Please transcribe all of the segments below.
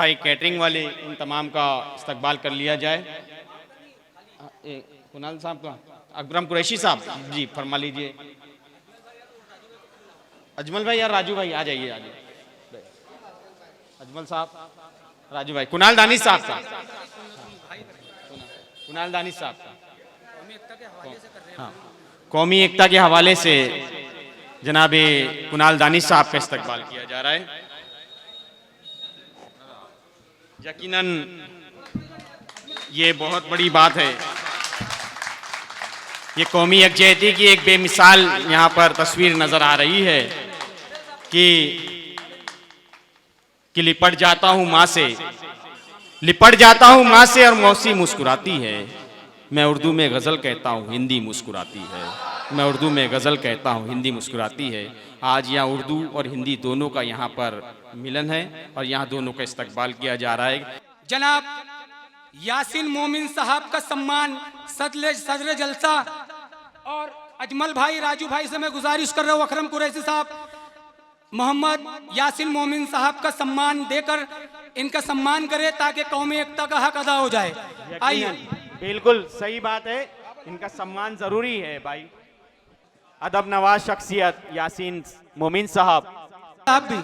भाई कैटरिंग वाले उन तमाम का इस्तकबाल कर लिया जाए। कुणाल साहब का, अकरम कुरैशी साहब जी फरमा लीजिए। अजमल भाई या राजू भाई आ जाइए, अजमल साहब, राजू भाई, कुणाल दानिश साहब का, कुणाल दानिश साहब का, हाँ, कौमी एकता के हवाले से जनाब कुणाल दानिश साहब का इस्तकबाल किया जा रहा है। यकीनन ये बहुत बड़ी बात है। ये कौमी यकजहती की एक बेमिसाल यहाँ पर तस्वीर नजर आ रही है कि लिपट जाता हूँ माँ से, लिपट जाता हूँ माँ से और मौसी मुस्कुराती है। मैं उर्दू में गज़ल कहता हूँ, हिंदी मुस्कुराती है। मैं उर्दू में गज़ल कहता हूँ, हिंदी मुस्कुराती है। आज यहाँ उर्दू और हिंदी दोनों का यहाँ पर मिलन है और यहाँ दोनों का इस्तकबाल किया जा रहा है। जनाब यासीन मोमिन साहब का सम्मान सदर जलसा और अजमल भाई, राजू भाई से मैं गुजारिश कर रहा हूँ, अकरम कुरैशी साहब मोहम्मद यासीन मोमिन साहब का सम्मान देकर इनका सम्मान करें ताकि कौमी एकता का हक अदा हो जाए। आइए, बिल्कुल सही बात है, इनका सम्मान जरूरी है भाई। अदब नवाज शख्सियत यासीन मोमिन साहब, आप भी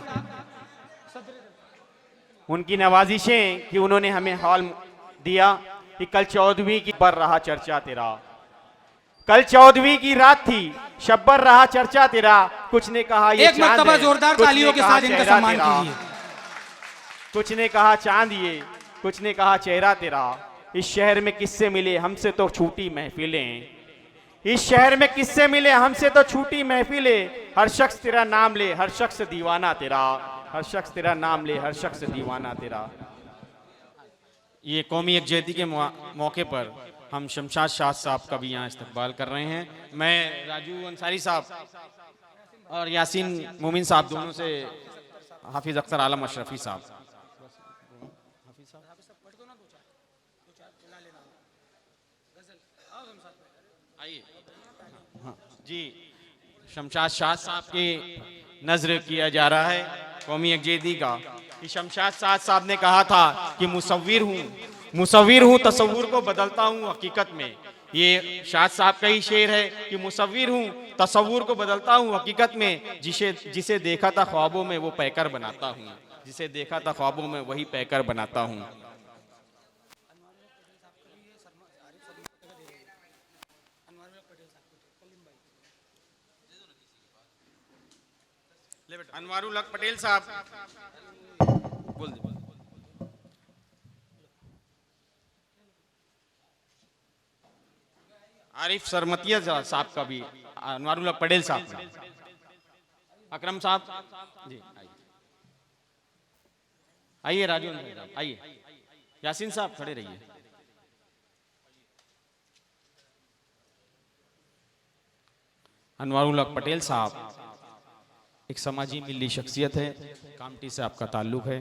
उनकी नवाजिशें कि उन्होंने हमें हॉल दिया कि कल 14वीं की पर रहा चर्चा तेरा, कल 14वीं की रात थी, शब्बर रहा चर्चा तेरा, कुछ ने कहा ये एक मर्तबा जोरदार तालियों के साथ इनका सम्मान कीजिए। कुछ ने कहा चांद ये, कुछ ने कहा चेहरा तेरा। इस शहर में किससे मिले हमसे तो छूटी महफिलें, इस शहर में किससे मिले हमसे तो छूटी महफिलें। हर शख्स तेरा नाम ले, हर शख्स दीवाना तेरा, हर शख्स तेरा नाम ले, हर शख्स दीवाना तेरा। ये कौमी यकजहती के मौके पर हम शमशाद शाह साहब का भी यहाँ इस्तकबाल कर रहे हैं। मैं राजू अंसारी साहब और यासीन मोमिन साहब दोनों से हाफिज अख्तर आलम अशरफी साहब, आइए जी, शमशाद शाह साहब के नजर किया जा रहा है कौमी यकजहती का कि शमशाद शाह साहब ने कहा था कि मुसव्विर हूँ, तसव्वुर को बदलता हूँ हकीकत में। ये शाद साहब का ही शेर है कि मुसव्विर हूँ, तसव्वुर को बदलता हूँ हकीकत में। जिसे देखा था ख्वाबों में वो पैकर बनाता हूँ, जिसे देखा था ख्वाबों में वही पैकर बनाता हूँ। अनवारुल हक पटेल साहब बोल दे। आरिफ सरमतिया साहब का भी, अनवारुल हक पटेल साहब का, अकरम साहब जी आइए, राजू आइए, यासीन साहब खड़े रहिए। अनवारुल हक पटेल साहब एक समाजी मिली शख्सियत है, कामटी से आपका ताल्लुक है।